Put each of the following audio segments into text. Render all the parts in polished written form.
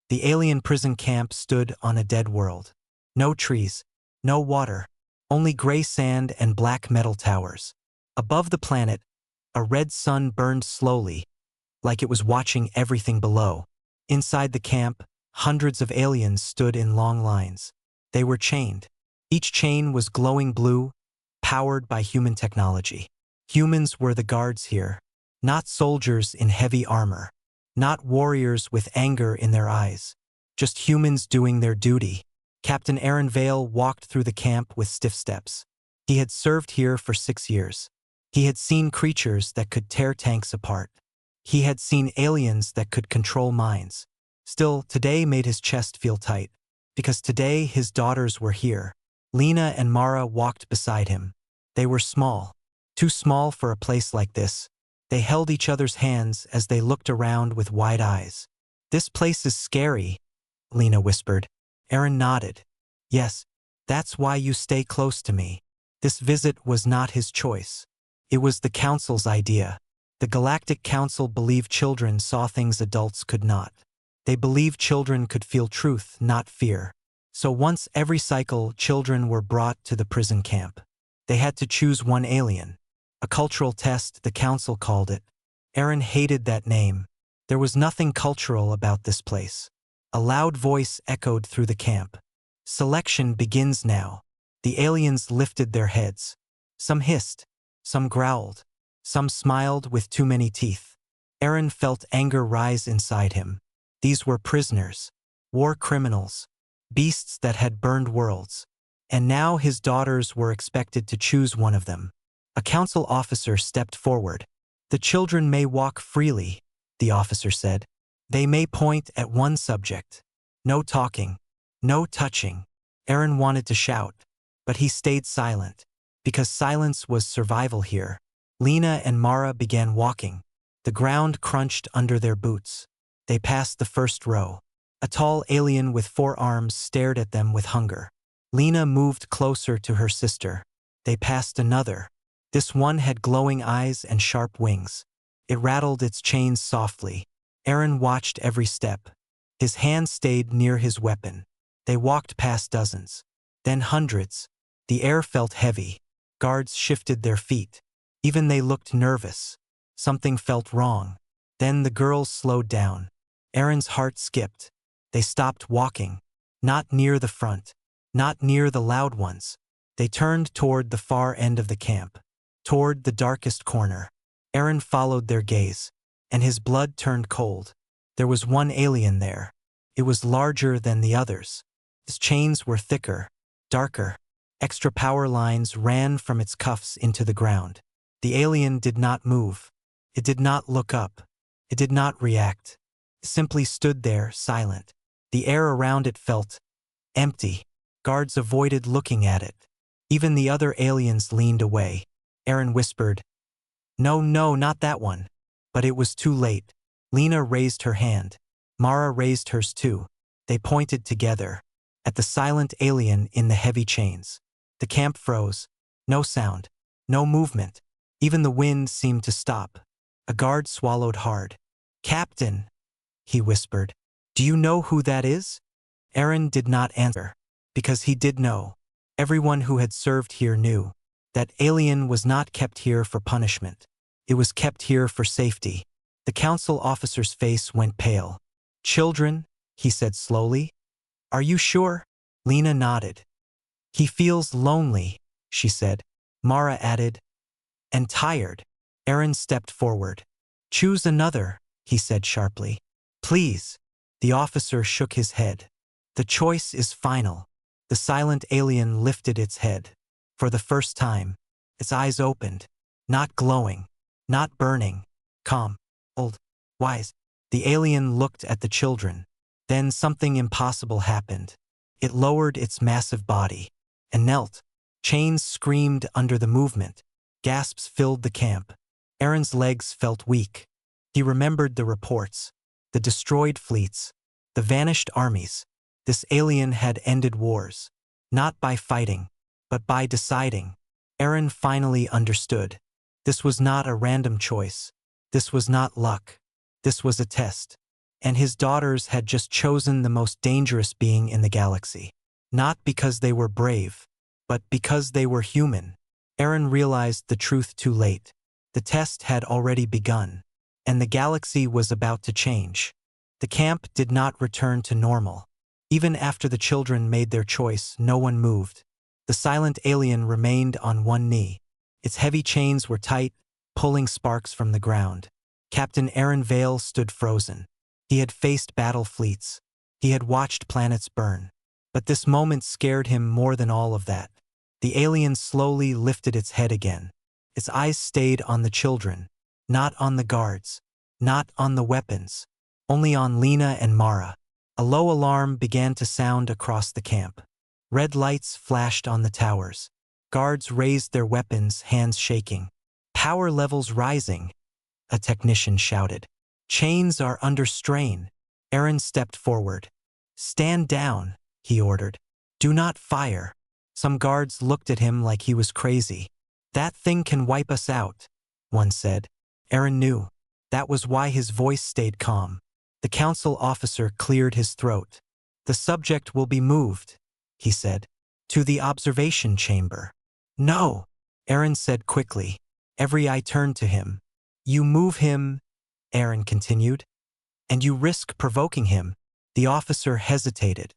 The alien prison camp stood on a dead world. No trees, no water, only gray sand and black metal towers. Above the planet, a red sun burned slowly, like it was watching everything below. Inside the camp, hundreds of aliens stood in long lines. They were chained. Each chain was glowing blue, powered by human technology. Humans were the guards here, not soldiers in heavy armor, not warriors with anger in their eyes, just humans doing their duty. Captain Aaron Vale walked through the camp with stiff steps. He had served here for 6 years. He had seen creatures that could tear tanks apart. He had seen aliens that could control minds. Still, today made his chest feel tight, because today his daughters were here. Lena and Mara walked beside him. They were small, too small for a place like this. They held each other's hands as they looked around with wide eyes. "This place is scary," Lena whispered. Aaron nodded. "Yes, that's why you stay close to me." This visit was not his choice. It was the Council's idea. The Galactic Council believed children saw things adults could not. They believed children could feel truth, not fear. So once every cycle, children were brought to the prison camp. They had to choose one alien. A cultural test, the Council called it. Aaron hated that name. There was nothing cultural about this place. A loud voice echoed through the camp. "Selection begins now." The aliens lifted their heads. Some hissed, some growled, some smiled with too many teeth. Aaron felt anger rise inside him. These were prisoners, war criminals, beasts that had burned worlds. And now his daughters were expected to choose one of them. A council officer stepped forward. "The children may walk freely," the officer said. "They may point at one subject. No talking, no touching." Aaron wanted to shout, but he stayed silent, because silence was survival here. Lena and Mara began walking. The ground crunched under their boots. They passed the first row. A tall alien with 4 arms stared at them with hunger. Lena moved closer to her sister. They passed another. This one had glowing eyes and sharp wings. It rattled its chains softly. Aaron watched every step. His hand stayed near his weapon. They walked past dozens, then hundreds. The air felt heavy. Guards shifted their feet. Even they looked nervous. Something felt wrong. Then the girls slowed down. Aaron's heart skipped. They stopped walking. Not near the front. Not near the loud ones. They turned toward the far end of the camp. Toward the darkest corner. Aaron followed their gaze, and his blood turned cold. There was one alien there. It was larger than the others. Its chains were thicker, darker. Extra power lines ran from its cuffs into the ground. The alien did not move. It did not look up. It did not react. It simply stood there, silent. The air around it felt empty. Guards avoided looking at it. Even the other aliens leaned away. Aaron whispered, "No, no, not that one." But it was too late. Lena raised her hand. Mara raised hers too. They pointed together at the silent alien in the heavy chains. The camp froze. No sound. No movement. Even the wind seemed to stop. A guard swallowed hard. "Captain," he whispered, "do you know who that is?" Aaron did not answer, because he did know. Everyone who had served here knew. That alien was not kept here for punishment. It was kept here for safety. The council officer's face went pale. "Children," he said slowly. "Are you sure?" Lena nodded. "He feels lonely," she said. Mara added, "and tired." Aaron stepped forward. "Choose another," he said sharply. "Please." The officer shook his head. "The choice is final." The silent alien lifted its head. For the first time, its eyes opened. Not glowing, not burning, calm, old, wise. The alien looked at the children. Then something impossible happened. It lowered its massive body and knelt. Chains screamed under the movement. Gasps filled the camp. Aaron's legs felt weak. He remembered the reports, the destroyed fleets, the vanished armies. This alien had ended wars, not by fighting, but by deciding. Aaron finally understood. This was not a random choice. This was not luck. This was a test. and his daughters had just chosen the most dangerous being in the galaxy. Not because they were brave, but because they were human. Aaron realized the truth too late. The test had already begun, and the galaxy was about to change. The camp did not return to normal. Even after the children made their choice, no one moved. The silent alien remained on one knee. Its heavy chains were tight, pulling sparks from the ground. Captain Aaron Vale stood frozen. He had faced battle fleets. He had watched planets burn. But this moment scared him more than all of that. The alien slowly lifted its head again. Its eyes stayed on the children, not on the guards, not on the weapons, only on Lena and Mara. A low alarm began to sound across the camp. Red lights flashed on the towers. Guards raised their weapons, hands shaking. Power levels rising, a technician shouted. Chains are under strain. Aaron stepped forward. Stand down, he ordered. Do not fire. Some guards looked at him like he was crazy. That thing can wipe us out, one said. Aaron knew. That was why his voice stayed calm. The council officer cleared his throat. The subject will be moved, he said. To the observation chamber. No, Aaron said quickly. Every eye turned to him. You move him, Aaron continued, and you risk provoking him. The officer hesitated.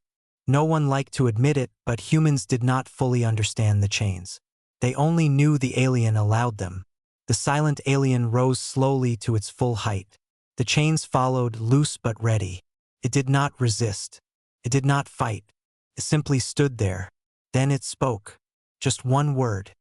No one liked to admit it, but humans did not fully understand the chains. They only knew the alien allowed them. The silent alien rose slowly to its full height. The chains followed, loose but ready. It did not resist. It did not fight. It simply stood there. Then it spoke. Just one word.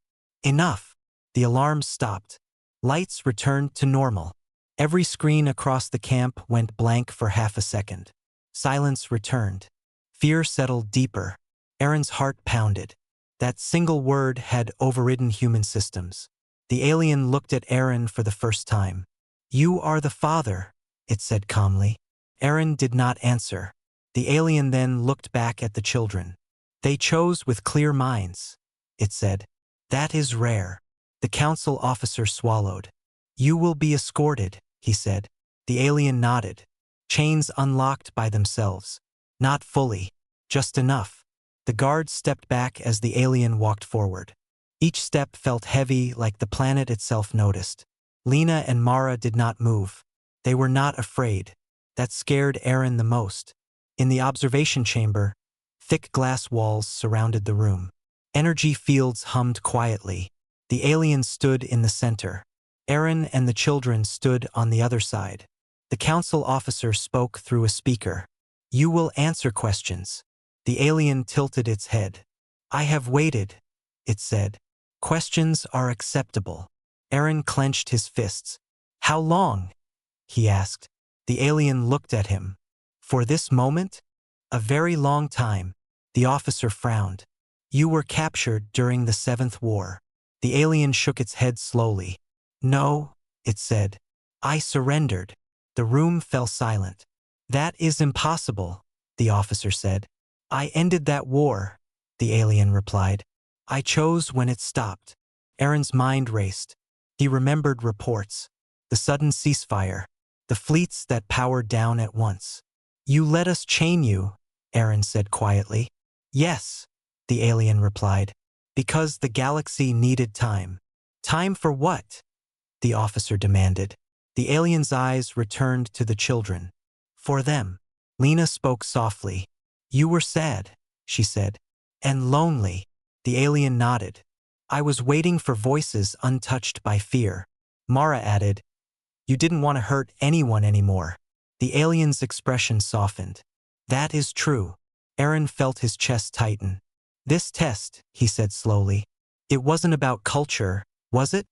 Enough. The alarm stopped. Lights returned to normal. Every screen across the camp went blank for half a second. Silence returned. Fear settled deeper. Aaron's heart pounded. That single word had overridden human systems. The alien looked at Aaron for the first time. You are the father, it said calmly. Aaron did not answer. The alien then looked back at the children. They chose with clear minds, it said. That is rare. The council officer swallowed. You will be escorted, he said. The alien nodded. Chains unlocked by themselves. Not fully, just enough. The guards stepped back as the alien walked forward. Each step felt heavy, like the planet itself noticed. Lena and Mara did not move. They were not afraid. That scared Aaron the most. In the observation chamber, thick glass walls surrounded the room. Energy fields hummed quietly. The alien stood in the center. Aaron and the children stood on the other side. The council officer spoke through a speaker. You will answer questions. The alien tilted its head. I have waited, it said. Questions are acceptable. Aaron clenched his fists. How long? He asked. The alien looked at him. For this moment? A very long time. The officer frowned. You were captured during the 7th War. The alien shook its head slowly. No, it said. I surrendered. The room fell silent. That is impossible, the officer said. I ended that war, the alien replied. I chose when it stopped. Aaron's mind raced. He remembered reports. The sudden ceasefire. The fleets that powered down at once. You let us chain you, Aaron said quietly. Yes, the alien replied. Because the galaxy needed time. Time for what? The officer demanded. The alien's eyes returned to the children. For them. Lena spoke softly. You were sad, she said. And lonely. The alien nodded. I was waiting for voices untouched by fear. Mara added. You didn't want to hurt anyone anymore. The alien's expression softened. That is true. Aaron felt his chest tighten. This test, he said slowly. It wasn't about culture, was it?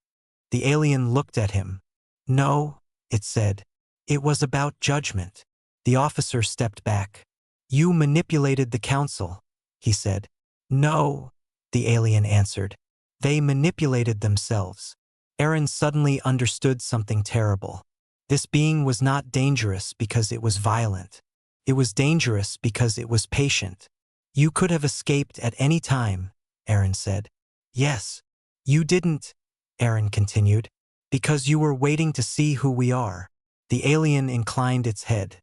The alien looked at him. No, it said. It was about judgment. The officer stepped back. You manipulated the council, he said. No, the alien answered. They manipulated themselves. Aaron suddenly understood something terrible. This being was not dangerous because it was violent. It was dangerous because it was patient. You could have escaped at any time, Aaron said. Yes. You didn't, Aaron continued, because you were waiting to see who we are. The alien inclined its head.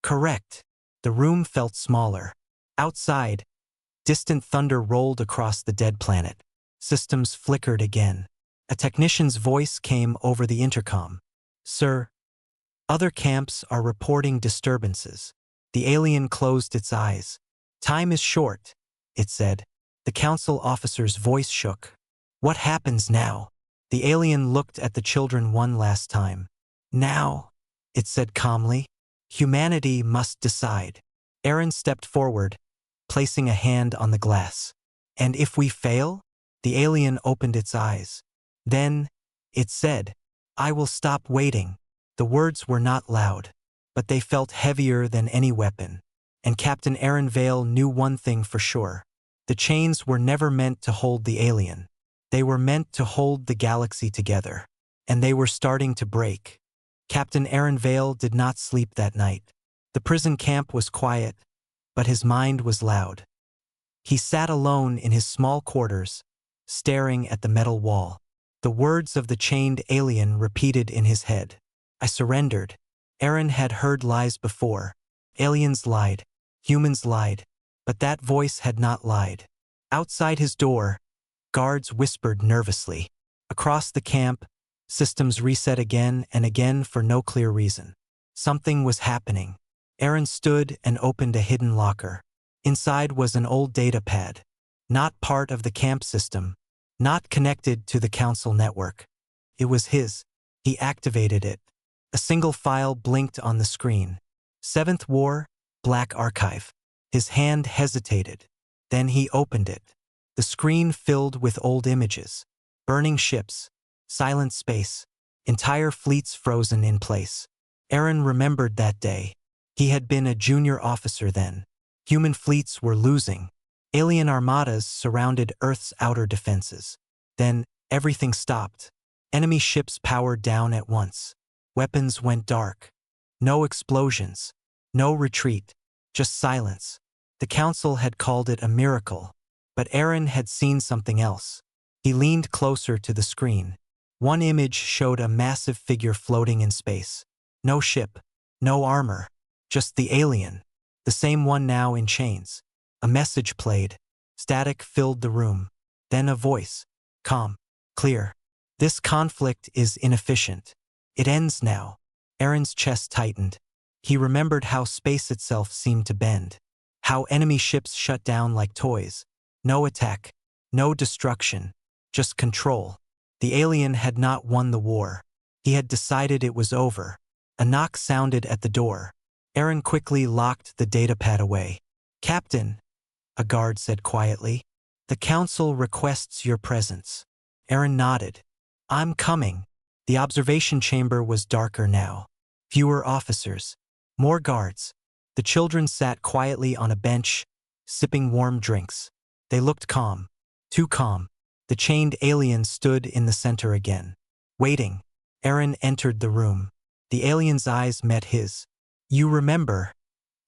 Correct. The room felt smaller. Outside, distant thunder rolled across the dead planet. Systems flickered again. A technician's voice came over the intercom. Sir, other camps are reporting disturbances. The alien closed its eyes. Time is short, it said. The council officer's voice shook. What happens now? The alien looked at the children one last time. Now, it said calmly, humanity must decide. Aaron stepped forward, placing a hand on the glass. And if we fail? The alien opened its eyes. Then, it said, I will stop waiting. The words were not loud, but they felt heavier than any weapon. And Captain Aaron Vale knew one thing for sure. The chains were never meant to hold the alien. They were meant to hold the galaxy together. And they were starting to break. Captain Aaron Vale did not sleep that night. The prison camp was quiet, but his mind was loud. He sat alone in his small quarters, staring at the metal wall. The words of the chained alien repeated in his head. I surrendered. Aaron had heard lies before. Aliens lied. Humans lied. But that voice had not lied. Outside his door, guards whispered nervously. Across the camp, systems reset again and again for no clear reason. Something was happening. Aaron stood and opened a hidden locker. Inside was an old data pad. Not part of the camp system. Not connected to the council network. It was his. He activated it. A single file blinked on the screen. 7th War, Black Archive. His hand hesitated. Then he opened it. The screen filled with old images. Burning ships. Silent space. Entire fleets frozen in place. Aaron remembered that day. He had been a junior officer then. Human fleets were losing. Alien armadas surrounded Earth's outer defenses. Then, everything stopped. Enemy ships powered down at once. Weapons went dark. No explosions. No retreat. Just silence. The council had called it a miracle. But Aaron had seen something else. He leaned closer to the screen. One image showed a massive figure floating in space. No ship. No armor. Just the alien. The same one now in chains. A message played. Static filled the room. Then a voice. Calm. Clear. This conflict is inefficient. It ends now. Aaron's chest tightened. He remembered how space itself seemed to bend. How enemy ships shut down like toys. No attack. No destruction. Just control. The alien had not won the war. He had decided it was over. A knock sounded at the door. Aaron quickly locked the datapad away. Captain, a guard said quietly, the council requests your presence. Aaron nodded. I'm coming. The observation chamber was darker now. Fewer officers. More guards. The children sat quietly on a bench, sipping warm drinks. They looked calm. Too calm. The chained alien stood in the center again. Waiting. Aaron entered the room. The alien's eyes met his. You remember,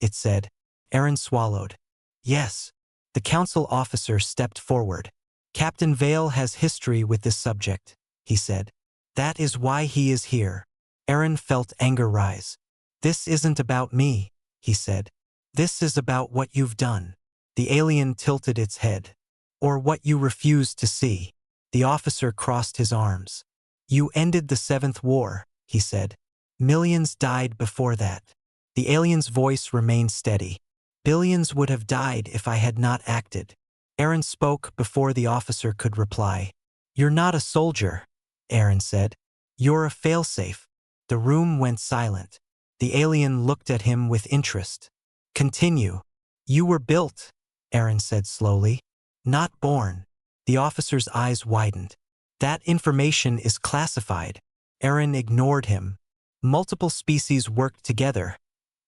it said. Aaron swallowed. Yes. The council officer stepped forward. Captain Vale has history with this subject, he said. That is why he is here. Aaron felt anger rise. This isn't about me, he said. This is about what you've done. The alien tilted its head. Or what you refused to see. The officer crossed his arms. You ended the 7th War, he said. Millions died before that. The alien's voice remained steady. Billions would have died if I had not acted. Aaron spoke before the officer could reply. You're not a soldier, Aaron said. You're a failsafe. The room went silent. The alien looked at him with interest. Continue. You were built, Aaron said slowly. Not born. The officer's eyes widened. That information is classified. Aaron ignored him. Multiple species worked together,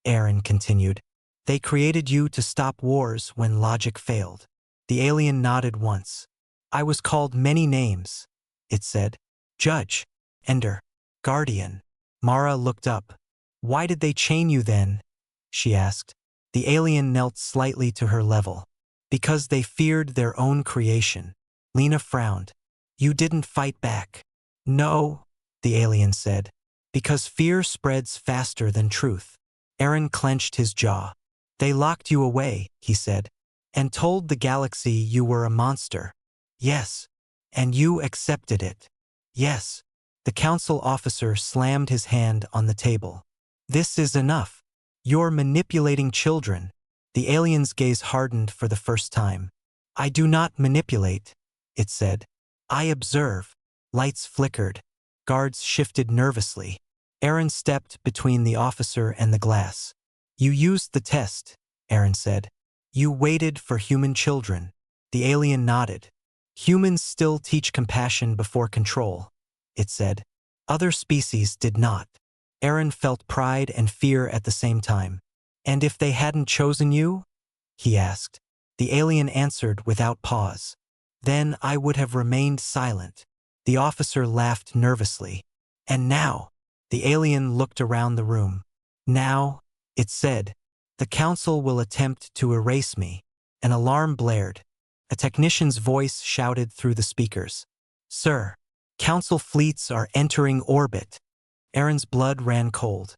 Aaron continued. They created you to stop wars when logic failed. The alien nodded once. I was called many names, it said. Judge. Ender. Guardian. Mara looked up. Why did they chain you then? She asked. The alien knelt slightly to her level. Because they feared their own creation. Lena frowned. You didn't fight back. No, the alien said. Because fear spreads faster than truth. Aaron clenched his jaw. They locked you away, he said, and told the galaxy you were a monster. Yes. And you accepted it. Yes. The council officer slammed his hand on the table. This is enough. You're manipulating children. The alien's gaze hardened for the first time. I do not manipulate, it said. I observe. Lights flickered. Guards shifted nervously. Aaron stepped between the officer and the glass. You used the test, Aaron said. You waited for human children. The alien nodded. Humans still teach compassion before control, it said. Other species did not. Aaron felt pride and fear at the same time. And if they hadn't chosen you? He asked. The alien answered without pause. Then I would have remained silent. The officer laughed nervously. And now? The alien looked around the room. Now, it said, the council will attempt to erase me. An alarm blared. A technician's voice shouted through the speakers. Sir, council fleets are entering orbit. Aaron's blood ran cold.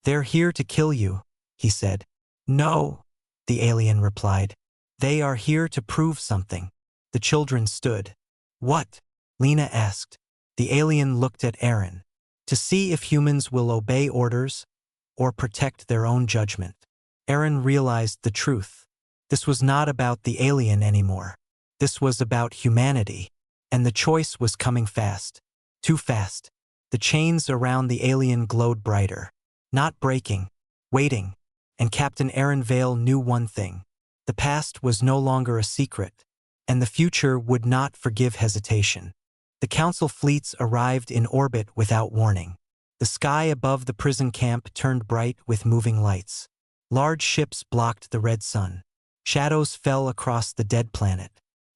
They're here to kill you, he said. No, the alien replied. They are here to prove something. The children stood. What? Lena asked. The alien looked at Aaron. To see if humans will obey orders or protect their own judgment. Aaron realized the truth. This was not about the alien anymore. This was about humanity. And the choice was coming fast. Too fast. The chains around the alien glowed brighter. Not breaking. Waiting. And Captain Aaron Vale knew one thing. The past was no longer a secret. And the future would not forgive hesitation. The council fleets arrived in orbit without warning. The sky above the prison camp turned bright with moving lights. Large ships blocked the red sun. Shadows fell across the dead planet.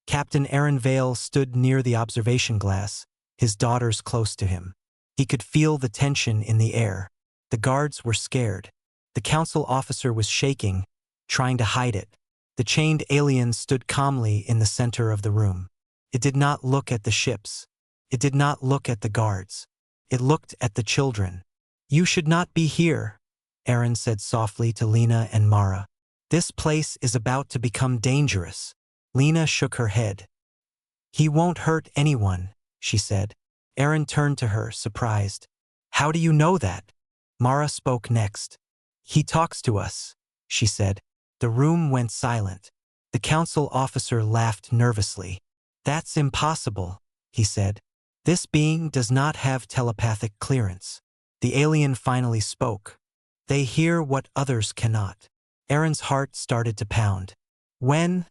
Captain Aaron Vale stood near the observation glass, his daughters close to him. He could feel the tension in the air. The guards were scared. The council officer was shaking, trying to hide it. The chained alien stood calmly in the center of the room. It did not look at the ships. It did not look at the guards. It looked at the children. You should not be here, Aaron said softly to Lena and Mara. This place is about to become dangerous. Lena shook her head. He won't hurt anyone, she said. Aaron turned to her, surprised. How do you know that? Mara spoke next. He talks to us, she said. The room went silent. The council officer laughed nervously. That's impossible, he said. This being does not have telepathic clearance. The alien finally spoke. They hear what others cannot. Aaron's heart started to pound. When?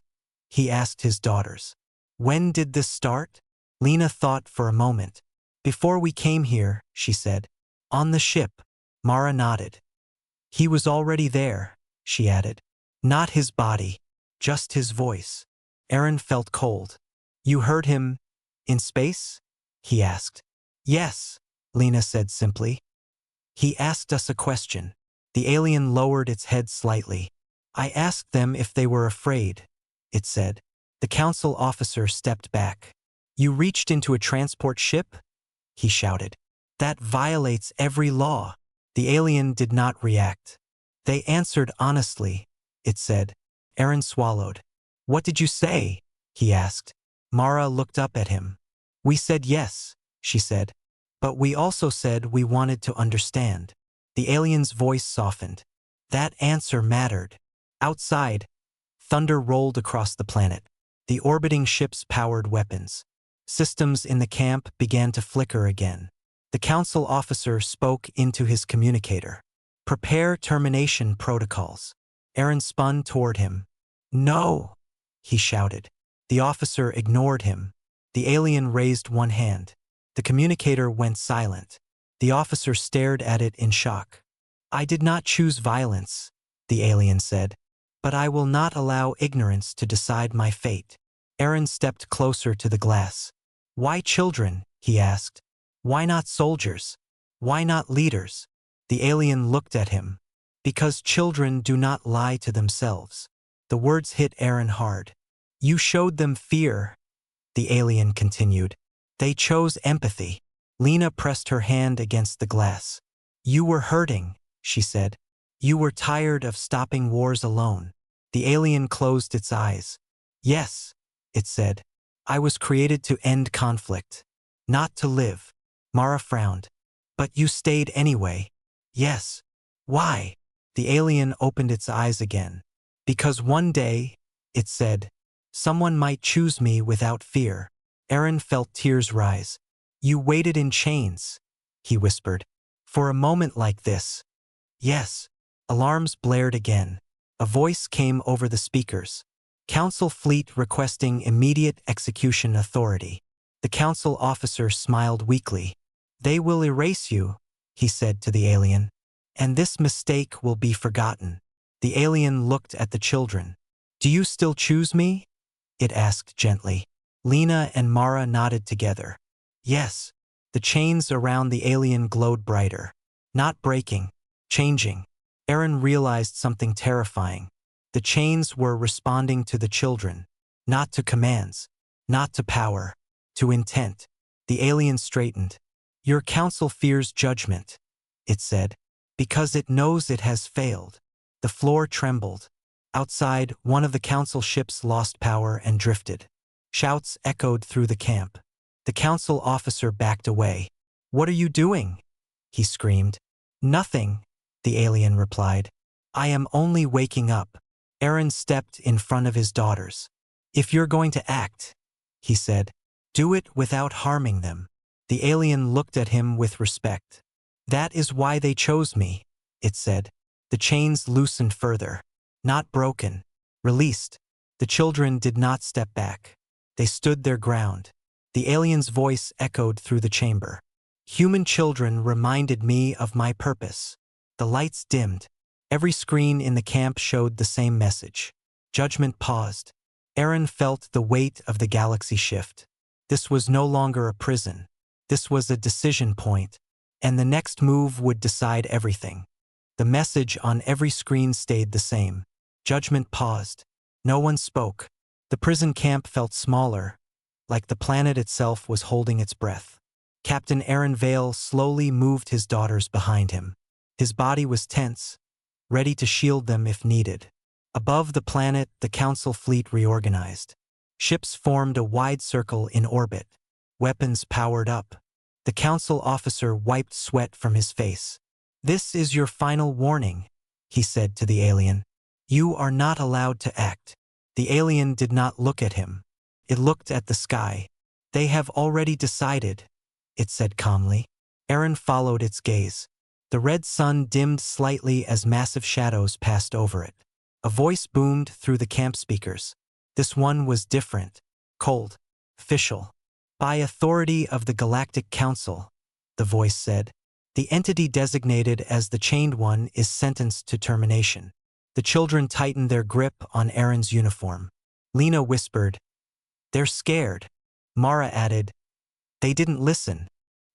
He asked his daughters. When did this start? Lena thought for a moment. Before we came here, she said. On the ship. Mara nodded. He was already there, she added. Not his body, just his voice. Aaron felt cold. You heard him in space? He asked. Yes, Lena said simply. He asked us a question. The alien lowered its head slightly. I asked them if they were afraid, it said. The council officer stepped back. You reached into a transport ship? He shouted. That violates every law. The alien did not react. They answered honestly, it said. Aaron swallowed. What did you say? He asked. Mara looked up at him. We said yes, she said. But we also said we wanted to understand. The alien's voice softened. That answer mattered. Outside, thunder rolled across the planet. The orbiting ships powered weapons. Systems in the camp began to flicker again. The council officer spoke into his communicator. Prepare termination protocols. Aaron spun toward him. No, he shouted. The officer ignored him. The alien raised one hand. The communicator went silent. The officer stared at it in shock. I did not choose violence, the alien said. But I will not allow ignorance to decide my fate. Aaron stepped closer to the glass. Why children? He asked. Why not soldiers? Why not leaders? The alien looked at him. Because children do not lie to themselves. The words hit Aaron hard. You showed them fear, the alien continued. They chose empathy. Lena pressed her hand against the glass. You were hurting, she said. You were tired of stopping wars alone. The alien closed its eyes. Yes, it said. I was created to end conflict, not to live. Mara frowned. But you stayed anyway. Yes. Why? The alien opened its eyes again. Because one day, it said, someone might choose me without fear. Aaron felt tears rise. You waited in chains, he whispered. For a moment like this. Yes. Alarms blared again. A voice came over the speakers. Council fleet requesting immediate execution authority. The council officer smiled weakly. They will erase you, he said to the alien. And this mistake will be forgotten. The alien looked at the children. Do you still choose me? It asked gently. Lena and Mara nodded together. Yes. The chains around the alien glowed brighter. Not breaking, changing. Aaron realized something terrifying. The chains were responding to the children. Not to commands. Not to power. To intent. The alien straightened. Your council fears judgment, it said, because it knows it has failed. The floor trembled. Outside, one of the council ships lost power and drifted. Shouts echoed through the camp. The council officer backed away. What are you doing? He screamed. Nothing, the alien replied. I am only waking up. Aaron stepped in front of his daughters. If you're going to act, he said, do it without harming them. The alien looked at him with respect. That is why they chose me, it said. The chains loosened further. Not broken. Released. The children did not step back. They stood their ground. The alien's voice echoed through the chamber. Human children reminded me of my purpose. The lights dimmed. Every screen in the camp showed the same message. Judgment paused. Aaron felt the weight of the galaxy shift. This was no longer a prison. This was a decision point, and the next move would decide everything. The message on every screen stayed the same. Judgment paused. No one spoke. The prison camp felt smaller, like the planet itself was holding its breath. Captain Aaron Vale slowly moved his daughters behind him. His body was tense, ready to shield them if needed. Above the planet, the council fleet reorganized. Ships formed a wide circle in orbit. Weapons powered up. The council officer wiped sweat from his face. This is your final warning, he said to the alien. You are not allowed to act. The alien did not look at him. It looked at the sky. They have already decided, it said calmly. Aaron followed its gaze. The red sun dimmed slightly as massive shadows passed over it. A voice boomed through the camp speakers. This one was different, cold, official. By authority of the Galactic Council, the voice said, the entity designated as the Chained One is sentenced to termination. The children tightened their grip on Aaron's uniform. Lena whispered, they're scared. Mara added, they didn't listen.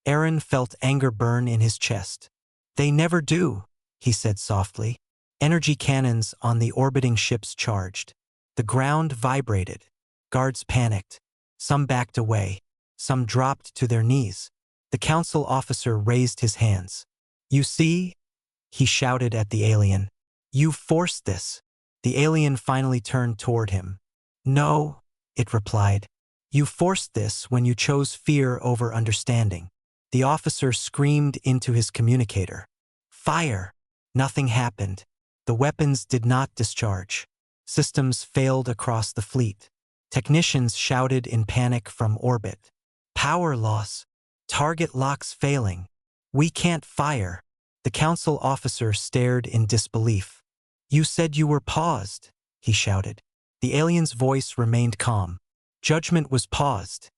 Aaron felt anger burn in his chest. They never do, he said softly. Energy cannons on the orbiting ships charged. The ground vibrated. Guards panicked. Some backed away. Some dropped to their knees. The council officer raised his hands. You see? He shouted at the alien. You forced this. The alien finally turned toward him. No, it replied. You forced this when you chose fear over understanding. The officer screamed into his communicator. Fire! Nothing happened. The weapons did not discharge. Systems failed across the fleet. Technicians shouted in panic from orbit. Power loss. Target locks failing. We can't fire. The council officer stared in disbelief. You said you were paused, he shouted. The alien's voice remained calm. Judgment was paused,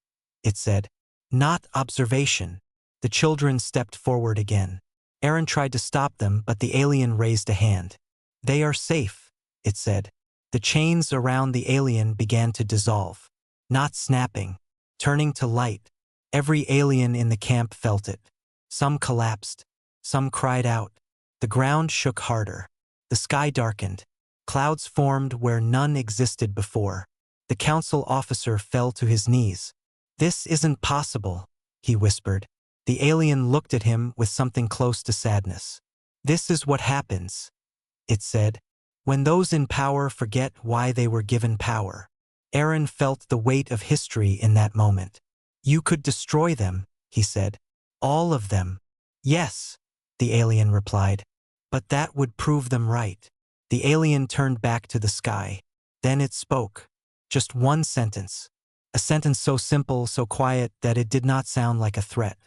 it said. Not observation. The children stepped forward again. Aaron tried to stop them, but the alien raised a hand. They are safe, it said. The chains around the alien began to dissolve. Not snapping, turning to light. Every alien in the camp felt it. Some collapsed. Some cried out. The ground shook harder. The sky darkened. Clouds formed where none existed before. The council officer fell to his knees. This isn't possible, he whispered. The alien looked at him with something close to sadness. This is what happens, it said. When those in power forget why they were given power. Aaron felt the weight of history in that moment. You could destroy them, he said. All of them. Yes, the alien replied. But that would prove them right. The alien turned back to the sky. Then it spoke. Just one sentence. A sentence so simple, so quiet that it did not sound like a threat.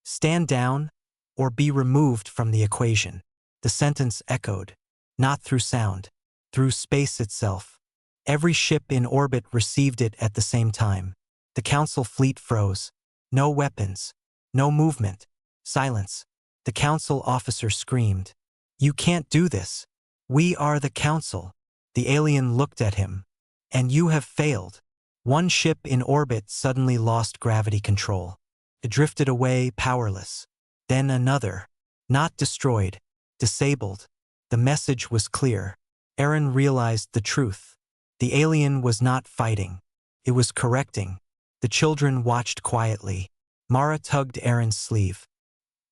Stand down, or be removed from the equation. The sentence echoed. Not through sound. Through space itself. Every ship in orbit received it at the same time. The Council fleet froze. No weapons. No movement. Silence. The Council officer screamed. You can't do this. We are the Council. The alien looked at him. And you have failed. One ship in orbit suddenly lost gravity control. It drifted away, powerless. Then another. Not destroyed. Disabled. The message was clear. Aaron realized the truth. The alien was not fighting. It was correcting. The children watched quietly. Mara tugged Aaron's sleeve.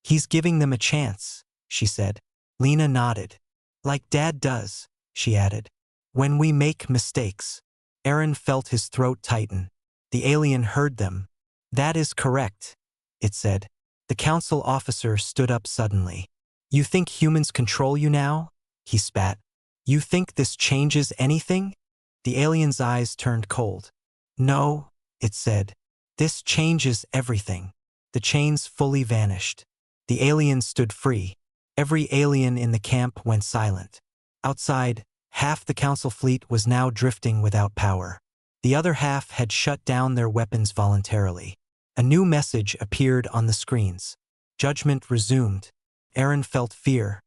He's giving them a chance, she said. Lena nodded. Like Dad does, she added. When we make mistakes. Aaron felt his throat tighten. The alien heard them. That is correct, it said. The Council officer stood up suddenly. You think humans control you now? He spat. You think this changes anything? The alien's eyes turned cold. No, it said. This changes everything. The chains fully vanished. The alien stood free. Every alien in the camp went silent. Outside, half the Council fleet was now drifting without power. The other half had shut down their weapons voluntarily. A new message appeared on the screens. Judgment resumed. Aaron felt fear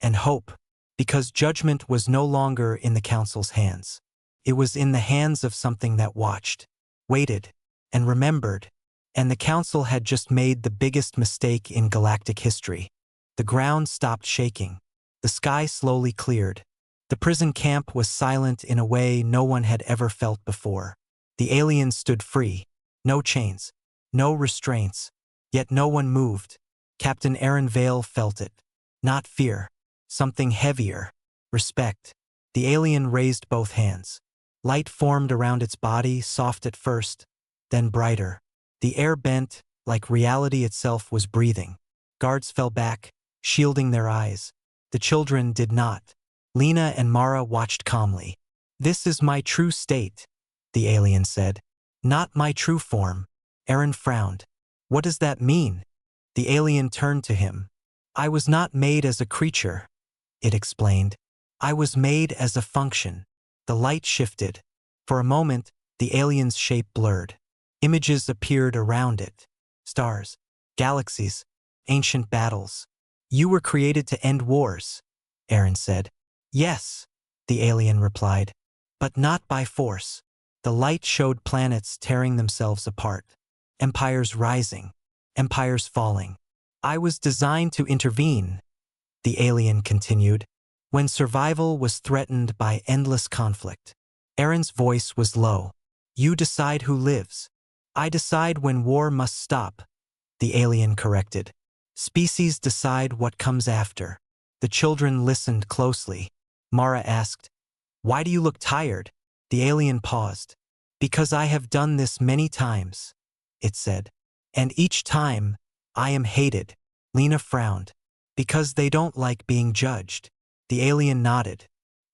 and hope, because judgment was no longer in the Council's hands. It was in the hands of something that watched, waited, and remembered. And the Council had just made the biggest mistake in galactic history. The ground stopped shaking. The sky slowly cleared. The prison camp was silent in a way no one had ever felt before. The aliens stood free. No chains. No restraints. Yet no one moved. Captain Aaron Vale felt it. Not fear. Something heavier. Respect. The alien raised both hands. Light formed around its body, soft at first, then brighter. The air bent, like reality itself was breathing. Guards fell back, shielding their eyes. The children did not. Lena and Mara watched calmly. This is my true state, the alien said. Not my true form. Aaron frowned. What does that mean? The alien turned to him. I was not made as a creature, it explained. I was made as a function. The light shifted. For a moment, the alien's shape blurred. Images appeared around it. Stars, galaxies, ancient battles. You were created to end wars, Aaron said. Yes, the alien replied. But not by force. The light showed planets tearing themselves apart. Empires rising. Empires falling. I was designed to intervene, the alien continued, when survival was threatened by endless conflict. Aaron's voice was low. You decide who lives. I decide when war must stop, the alien corrected. Species decide what comes after. The children listened closely. Mara asked, Why do you look tired? The alien paused. Because I have done this many times, it said. And each time, I am hated. Lena frowned. Because they don't like being judged. The alien nodded.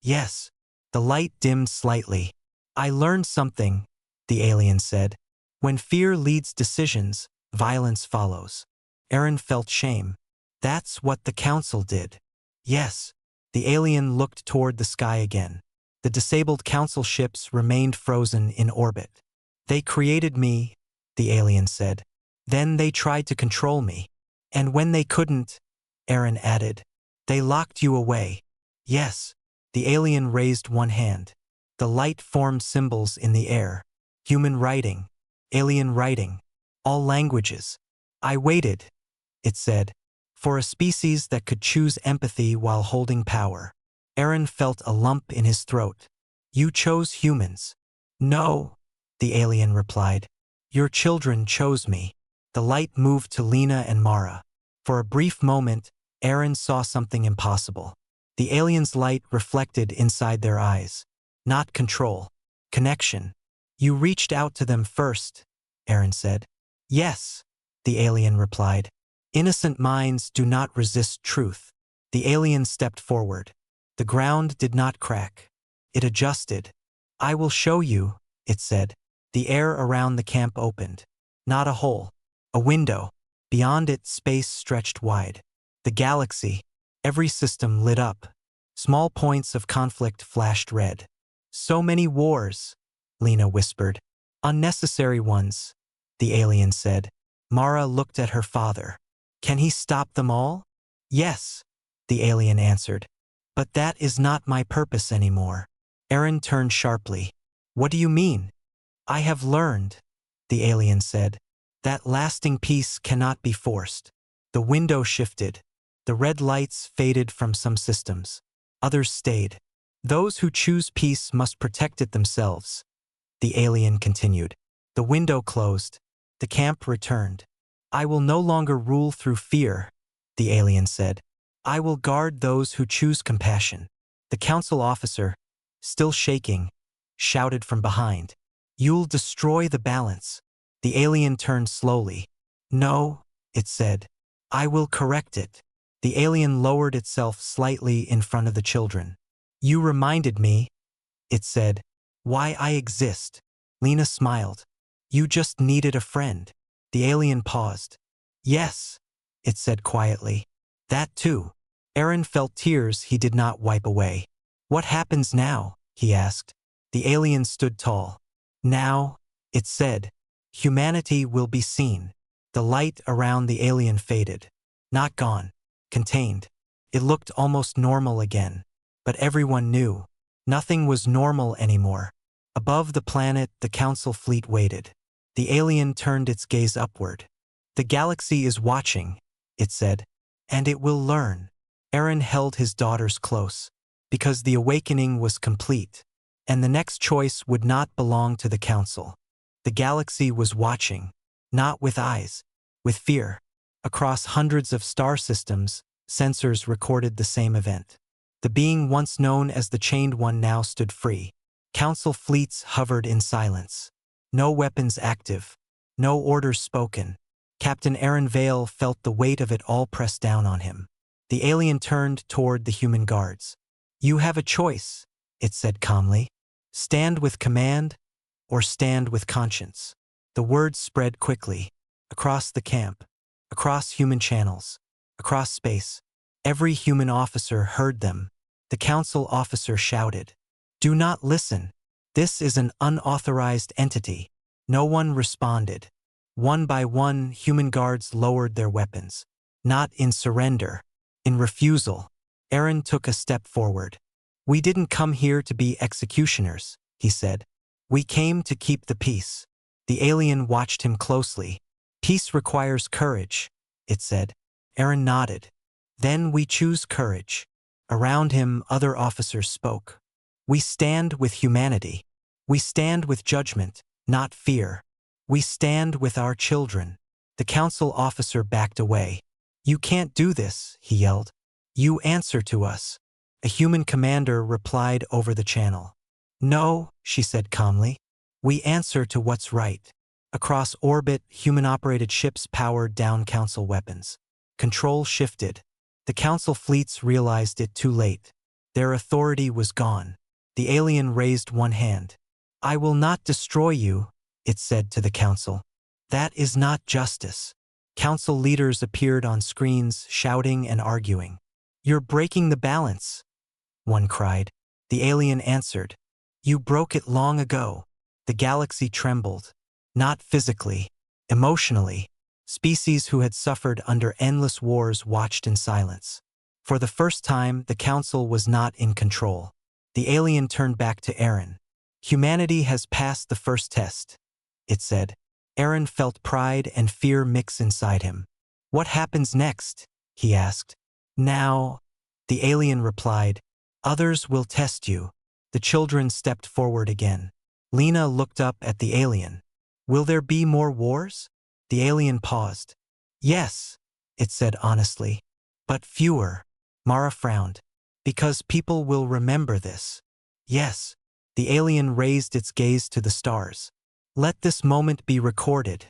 Yes. The light dimmed slightly. I learned something, the alien said. When fear leads decisions, violence follows. Aaron felt shame. That's what the Council did. Yes. The alien looked toward the sky again. The disabled Council ships remained frozen in orbit. They created me, the alien said. Then they tried to control me. And when they couldn't, Aaron added, they locked you away. Yes. The alien raised one hand. The light formed symbols in the air. Human writing. Alien writing. All languages. I waited, it said, for a species that could choose empathy while holding power. Aaron felt a lump in his throat. You chose humans. No, the alien replied. Your children chose me. The light moved to Lena and Mara. For a brief moment, Aaron saw something impossible. The alien's light reflected inside their eyes. Not control. Connection. You reached out to them first, Aaron said. Yes, the alien replied. Innocent minds do not resist truth. The alien stepped forward. The ground did not crack. It adjusted. I will show you, it said. The air around the camp opened. Not a hole. A window. Beyond it, space stretched wide. The galaxy. Every system lit up. Small points of conflict flashed red. So many wars, Lena whispered. Unnecessary ones, the alien said. Mara looked at her father. Can he stop them all? Yes, the alien answered. But that is not my purpose anymore. Aaron turned sharply. What do you mean? I have learned, the alien said, that lasting peace cannot be forced. The window shifted. The red lights faded from some systems. Others stayed. Those who choose peace must protect it themselves. The alien continued. The window closed. The camp returned. I will no longer rule through fear, the alien said. I will guard those who choose compassion. The council officer, still shaking, shouted from behind. You'll destroy the balance. The alien turned slowly. No, it said. I will correct it. The alien lowered itself slightly in front of the children. You reminded me, it said, why I exist. Lena smiled. You just needed a friend. The alien paused. Yes, it said quietly. That too. Aaron felt tears he did not wipe away. What happens now? He asked. The alien stood tall. Now, it said, humanity will be seen. The light around the alien faded. Not gone. Contained. It looked almost normal again. But everyone knew. Nothing was normal anymore. Above the planet, the council fleet waited. The alien turned its gaze upward. The galaxy is watching, it said. And it will learn. Aaron held his daughters close. Because the awakening was complete. And the next choice would not belong to the council. The galaxy was watching. Not with eyes. With fear. Across hundreds of star systems, sensors recorded the same event. The being once known as the Chained One now stood free. Council fleets hovered in silence. No weapons active. No orders spoken. Captain Aaron Vale felt the weight of it all pressed down on him. The alien turned toward the human guards. You have a choice, it said calmly. Stand with command, or stand with conscience. The words spread quickly. Across the camp. Across human channels. Across space. Every human officer heard them. The council officer shouted. Do not listen. This is an unauthorized entity. No one responded. One by one, human guards lowered their weapons. Not in surrender. In refusal. Aaron took a step forward. We didn't come here to be executioners, he said. We came to keep the peace. The alien watched him closely. Peace requires courage, it said. Aaron nodded. Then we choose courage. Around him, other officers spoke. We stand with humanity. We stand with judgment, not fear. We stand with our children. The council officer backed away. You can't do this, he yelled. You answer to us. A human commander replied over the channel. No, she said calmly. We answer to what's right. Across orbit, human-operated ships powered down council weapons. Control shifted. The council fleets realized it too late. Their authority was gone. The alien raised one hand. I will not destroy you, it said to the council. That is not justice. Council leaders appeared on screens, shouting and arguing. You're breaking the balance, one cried. The alien answered. You broke it long ago. The galaxy trembled. Not physically, emotionally. Species who had suffered under endless wars watched in silence. For the first time, the council was not in control. The alien turned back to Aaron. Humanity has passed the first test, it said. Aaron felt pride and fear mix inside him. What happens next? He asked. Now, the alien replied, others will test you. The children stepped forward again. Lena looked up at the alien. Will there be more wars? The alien paused. Yes, it said honestly. But fewer. Mara frowned. Because people will remember this. Yes. The alien raised its gaze to the stars. Let this moment be recorded,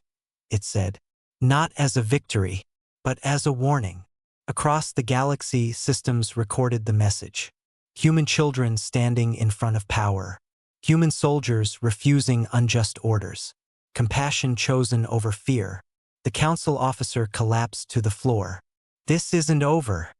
it said. Not as a victory, but as a warning. Across the galaxy, systems recorded the message. Human children standing in front of power. Human soldiers refusing unjust orders. Compassion chosen over fear. The council officer collapsed to the floor. This isn't over,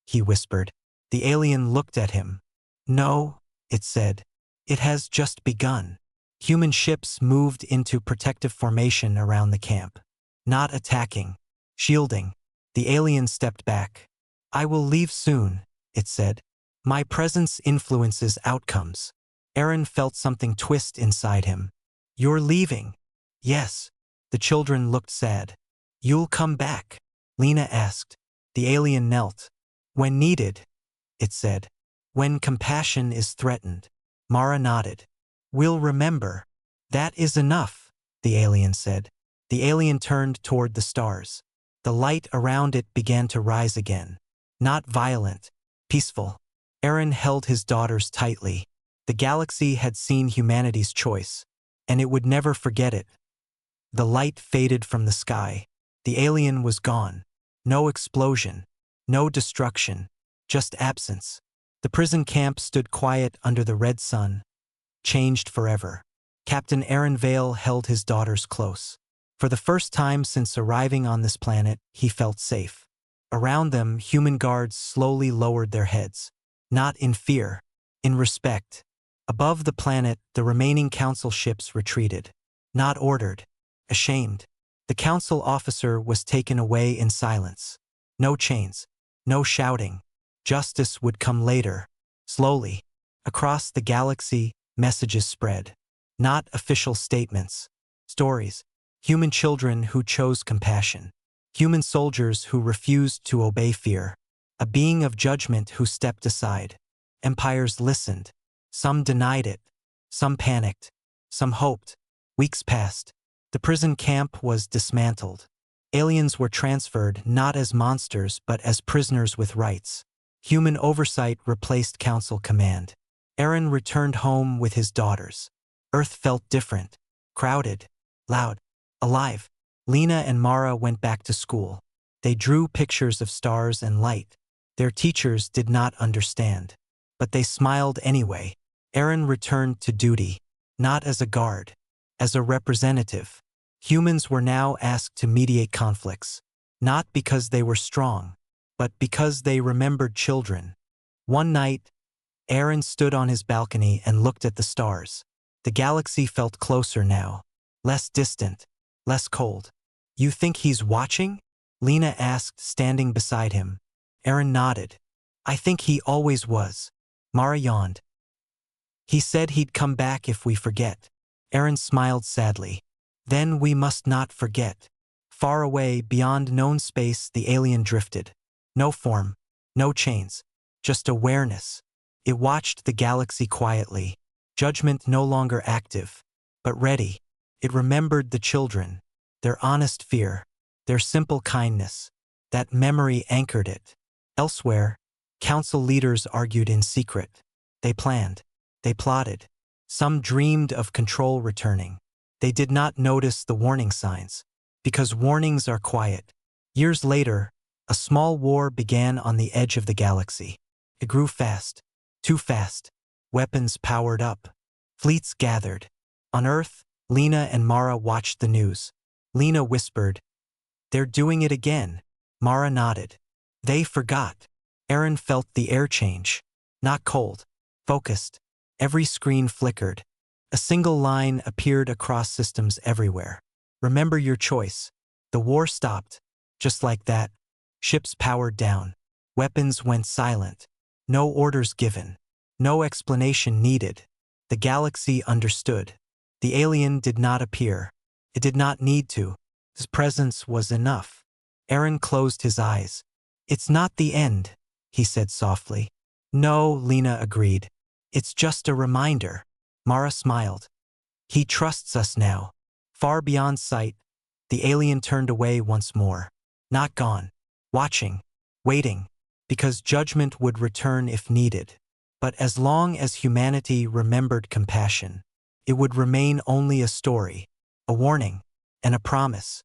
he whispered. The alien looked at him. No, it said. It has just begun. Human ships moved into protective formation around the camp. Not attacking. Shielding. The alien stepped back. I will leave soon, it said. My presence influences outcomes. Aaron felt something twist inside him. You're leaving? Yes. The children looked sad. You'll come back? Lena asked. The alien knelt. When needed, it said. When compassion is threatened. Mara nodded. We'll remember. That is enough, the alien said. The alien turned toward the stars. The light around it began to rise again. Not violent, peaceful. Aaron held his daughters tightly. The galaxy had seen humanity's choice, and it would never forget it. The light faded from the sky. The alien was gone. No explosion. No destruction. Just absence. The prison camp stood quiet under the red sun. Changed forever. Captain Aaron Vale held his daughters close. For the first time since arriving on this planet, he felt safe. Around them, human guards slowly lowered their heads. Not in fear, in respect. Above the planet, the remaining council ships retreated. Not ordered. Ashamed. The council officer was taken away in silence. No chains. No shouting. Justice would come later. Slowly. Across the galaxy, messages spread. Not official statements. Stories. Human children who chose compassion. Human soldiers who refused to obey fear. A being of judgment who stepped aside. Empires listened. Some denied it. Some panicked. Some hoped. Weeks passed. The prison camp was dismantled. Aliens were transferred not as monsters but as prisoners with rights. Human oversight replaced council command. Aaron returned home with his daughters. Earth felt different. Crowded. Loud. Alive. Lena and Mara went back to school. They drew pictures of stars and light. Their teachers did not understand. But they smiled anyway. Aaron returned to duty. Not as a guard. As a representative. Humans were now asked to mediate conflicts. Not because they were strong, but because they remembered children. One night, Aaron stood on his balcony and looked at the stars. The galaxy felt closer now. Less distant. Less cold. You think he's watching? Lena asked, standing beside him. Aaron nodded. I think he always was. Mara yawned. He said he'd come back if we forget. Aaron smiled sadly. Then we must not forget. Far away, beyond known space, the alien drifted. No form. No chains. Just awareness. It watched the galaxy quietly. Judgment no longer active, but ready. It remembered the children. Their honest fear. Their simple kindness. That memory anchored it. Elsewhere, council leaders argued in secret. They planned. They plotted. Some dreamed of control returning. They did not notice the warning signs, because warnings are quiet. Years later, a small war began on the edge of the galaxy. It grew fast. Too fast. Weapons powered up. Fleets gathered. On Earth, Lena and Mara watched the news. Lena whispered, "They're doing it again." Mara nodded. They forgot. Aaron felt the air change. Not cold. Focused. Every screen flickered. A single line appeared across systems everywhere. Remember your choice. The war stopped. Just like that. Ships powered down. Weapons went silent. No orders given. No explanation needed. The galaxy understood. The alien did not appear. It did not need to. His presence was enough. Aaron closed his eyes. It's not the end, he said softly. No, Lena agreed. It's just a reminder. Mara smiled. He trusts us now. Far beyond sight, the alien turned away once more. Not gone. Watching. Waiting. because judgment would return if needed. But as long as humanity remembered compassion, it would remain only a story, a warning, and a promise.